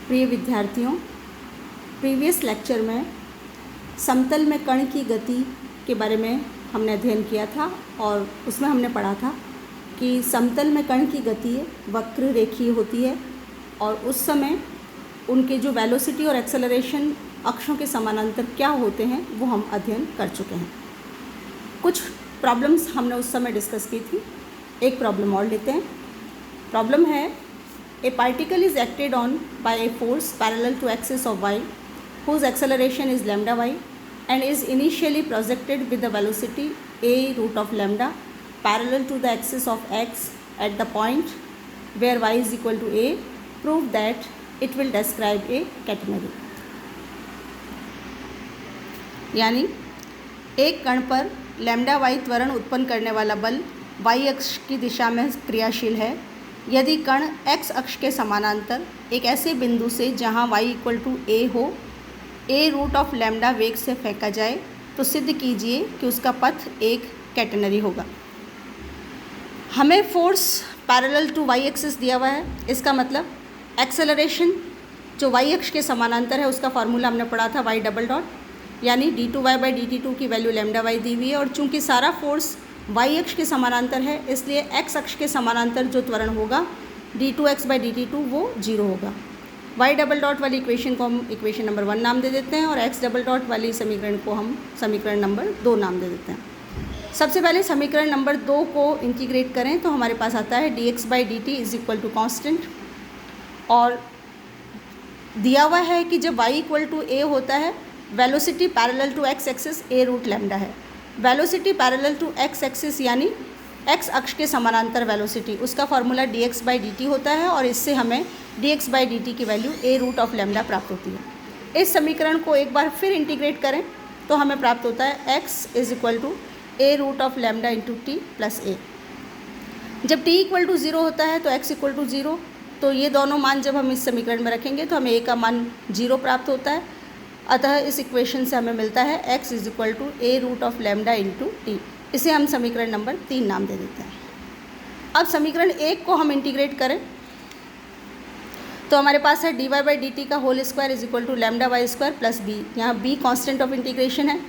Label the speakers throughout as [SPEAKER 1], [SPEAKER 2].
[SPEAKER 1] प्रिय विद्यार्थियों, previous lecture में समतल में कण की गति के बारे में हमने अध्ययन किया था और उसमें हमने पढ़ा था कि समतल में कण की गति वक्र रेखीय होती है और उस समय उनके जो वेलोसिटी और एक्सेलरेशन अक्षों के समानांतर क्या होते हैं वो हम अध्ययन कर चुके हैं। कुछ प्रॉब्लम्स हमने उस समय डिस्कस की थी। एक प्रॉब्लम और लेते हैं। प्रॉब्लम है, a particle is acted on by a force parallel to axis of y whose acceleration is lambda y and is initially projected with the velocity a root of lambda parallel to the axis of x at the point where y is equal to a. Prove that it will describe a catenary. यानी एक कण पर lambda Y त्वरण उत्पन्न करने वाला बल y अक्ष की दिशा में क्रियाशील है यदि कण x अक्ष के समानांतर एक ऐसे बिंदु से जहां y इक्वल टू a हो a रूट ऑफ लैम्डा वेग से फेंका जाए तो सिद्ध कीजिए कि उसका पथ एक कैटेनरी होगा। हमें force parallel to y axis दिया हुआ है। इसका मतलब एक्सेलरेशन जो y अक्ष के समानांतर है उसका फार्मूला हमने पढ़ा था y डबल डॉट, यानी d2y/dt2 की वैल्यू लैम्डा y दी हुई है और चूंकि सारा फोर्स y अक्ष के समानांतर है इसलिए x अक्ष के समानांतर जो त्वरण होगा d2x/dt2 वो 0 होगा। y डबल डॉट वाली इक्वेशन को हम इक्वेशन नंबर 1 नाम दे देते हैं और x डबल डॉट वाली समीकरण को हम समीकरण नंबर 2 नाम दे देते हैं। सबसे पहले समीकरण नंबर 2 को इंटीग्रेट करें तो हमारे पास आता है dx/dt is equal to constant और दिया हुआ है कि जब y इक्वल टू a होता है velocity parallel to x axis a root lambda है। Velocity parallel to x axis यानी x अक्ष के समानांतर वेलोसिटी, उसका फार्मूला dx/dt होता है और इससे हमें dx/dt की value a root of lambda प्राप्त होती है। इस समीकरण को एक बार फिर इंटीग्रेट करें तो हमें प्राप्त होता है x is equal to a root of lambda into t plus a। जब t इक्वल टू 0 होता है तो x इक्वल टू 0, तो ये दोनों मान जब हम इस समीकरण में रखेंगे तो हमें a का मान 0 प्राप्त होता है। अतः इस इक्वेशन से हमें मिलता है x is equal to a root of lambda into t. इसे हम समीकरण नंबर 3 नाम दे देते हैं। अब समीकरण 1 को हम इंटीग्रेट करें तो हमारे पास है dy/dt का whole square is equal to lambda y square plus b. यहाँ b कांस्टेंट ऑफ इंटीग्रेशन है।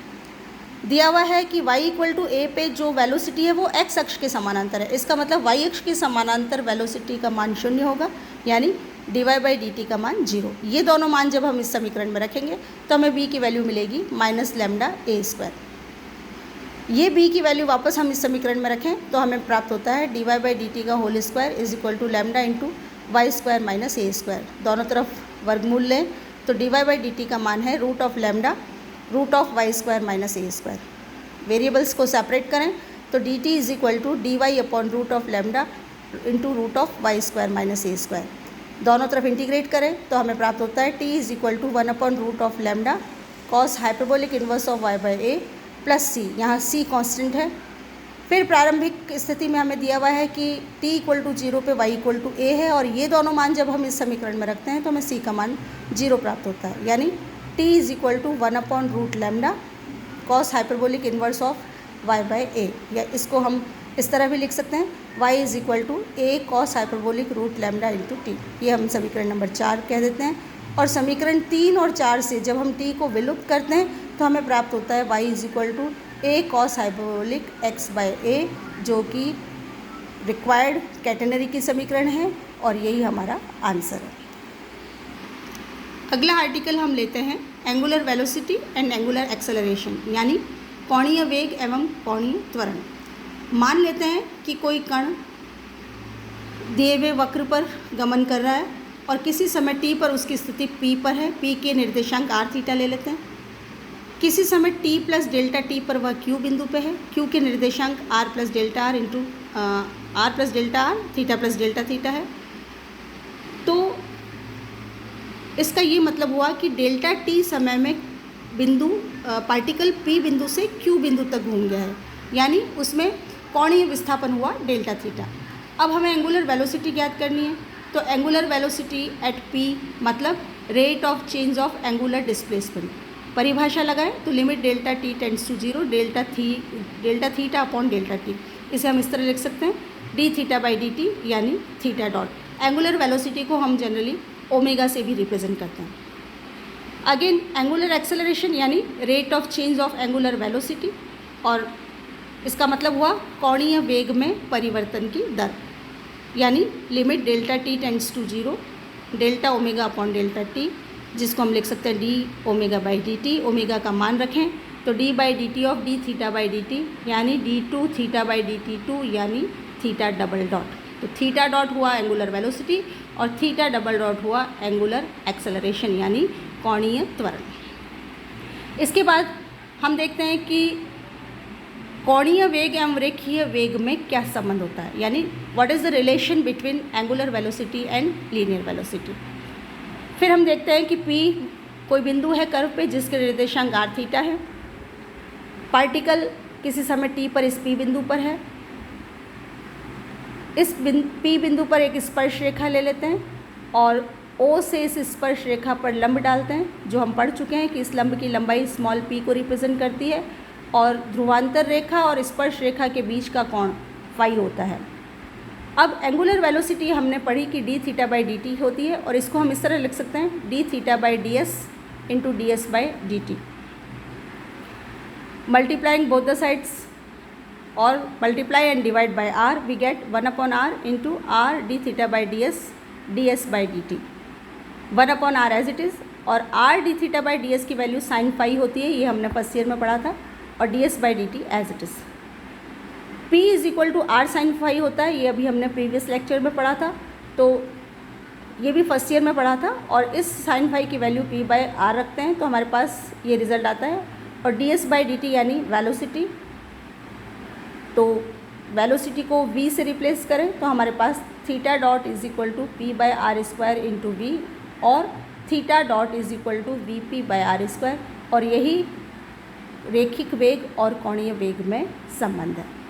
[SPEAKER 1] दिया हुआ है कि y इक्वल टू a पे जो वेलोसिटी है वो x अक्ष के समानांतर है। इसका मतलब y अक्ष के समानांतर वेलोसिटी का मान 0 होगा, यानी dy/dt का मान 0। ये दोनों मान जब हम इस समीकरण में रखेंगे तो हमें b की वैल्यू मिलेगी माइनस लैम्डा a स्क्वायर। ये b की वैल्यू वापस हम इस समीकरण में रखें तो हमें प्राप्त होता है dy/dt का whole square is equal to lambda into y square minus a square. दोनों तरफ वर्गमूल लें तो dy/dt का मान है root of lambda root of y square minus a square. Variables को सेपरेट करें तो dt is equal to dy upon root of lambda into root of y square minus a square. दोनों तरफ इंटीग्रेट करें तो हमें प्राप्त होता है t is equal to 1 upon root of lambda cos hyperbolic inverse of y by a plus c। यहाँ c constant है। फिर प्रारंभिक स्थिति में हमें दिया हुआ है कि t इक्वल टू 0 पे y इक्वल टू a है और ये दोनों मान जब हम इस समीकरण में रखते हैं तो हमें c का मान 0 प्राप्त होता है, यानी t is equal to 1 upon root lambda cos hyperbolic inverse of y by a। या इसको हम इस तरह भी लिख सकते हैं y is equal to a cos hyperbolic root lambda into t. ये हम समीकरण नंबर 4 कह देते हैं। और समीकरण 3 और 4 से जब हम t को विलुप्त करते हैं तो हमें प्राप्त होता है y is equal to a cos hyperbolic x by a, जो कि रिक्वायर्ड कैटेनरी की समीकरण है और यही हमारा आंसर है। अगला आर्टिकल हम लेते हैं angular velocity and angular acceleration, यानी कोणीय वेग एवं कोणीय त्वरण। मान लेते हैं कि कोई कण दिए हुए वक्र पर गमन कर रहा है और किसी समय t पर उसकी स्थिति p पर है। p के निर्देशांक r थीटा ले लेते हैं। किसी समय t प्लस डेल्टा t पर वह q बिंदु पे है। q के निर्देशांक r plus delta r into r plus delta r theta plus delta theta है। तो इसका ये मतलब हुआ कि डेल्टा t समय में बिंदु पार्टिकल p बिंदु से q बिंदु तक घूम गया है, यानी उसमें कोणीय विस्थापन हुआ डेल्टा थीटा। अब हमें एंगुलर वेलोसिटी ज्ञात करनी है तो एंगुलर वेलोसिटी एट p मतलब rate of change of angular displacement. परिभाषा लगाएं तो limit delta t tends to 0 delta theta upon delta t। इसे हम इस तरह लिख सकते हैं d थीटा बाई dt यानी थीटा डॉट। एंगुलर वेलोसिटी को हम जनरली ओमेगा से भी रिप्रेजेंट करते हैं। अगेन एंगुलर एक्सेलरेशन यानी rate of change of angular velocity, और इसका मतलब हुआ कोणीय वेग में परिवर्तन की दर, यानी limit delta t tends to 0 delta omega upon delta t, जिसको हम लिख सकते हैं d omega by d t. Omega का मान रखें तो d by d t of d theta by d t, यानी d two theta by d t two, यानी थीटा डबल डॉट। तो थीटा डॉट हुआ एंगुलर वेलोसिटी और थीटा डबल डॉट हुआ एंगुलर एक्सेलरेशन यानी कोणीय त्वरण। इसके बाद हम देखते हैं कि कोणीय वेग एवं रेखीय वेग में क्या संबंध होता है, यानी what is the relation between angular velocity and linear velocity. फिर हम देखते हैं कि P कोई बिंदु है कर्व पे जिसके निर्देशांक r थीटा है। पार्टिकल किसी समय t पर इस P बिंदु पर है। इस P बिंदु पर एक स्पर्श रेखा ले लेते हैं और O से इस स्पर्श रेखा पर लंब डालते हैं, जो हम पढ़ चुके हैं कि इस लंब की लंबाई स्मॉल p को रिप्रेजेंट करती है और ध्रुवांतर रेखा और स्पर्श रेखा के बीच का कोण फाई होता है। अब एंगुलर वेलोसिटी हमने पढ़ी कि D theta by d T होती है, और इसको हम इस तरह लिख सकते हैं d theta by d s into d s by d t. Multiplying both the sides और multiply and divide by r, we get 1 upon r into r d theta by d s by d t. 1 upon r as it is, और r d theta by d s की value sine phi होती है, ये हमने first year में पढ़ा था, और d s by d t as it is. P is equal to r sine phi होता है, ये अभी हमने प्रीवियस लेक्चर में पढ़ा था, तो ये भी फर्स्ट ईयर में पढ़ा था, और इस साइन फाई की वैल्यू P बाई आर रखते हैं तो हमारे पास ये रिज़ल्ट आता है। और d s by d t यानी वेलोसिटी, तो वेलोसिटी को V से रिप्लेस करें तो हमारे पास theta dot is equal to P by r square into v, और theta dot is equal to v p by r square, और यही रेखिक वेग और कोणीय वेग में संबंध है।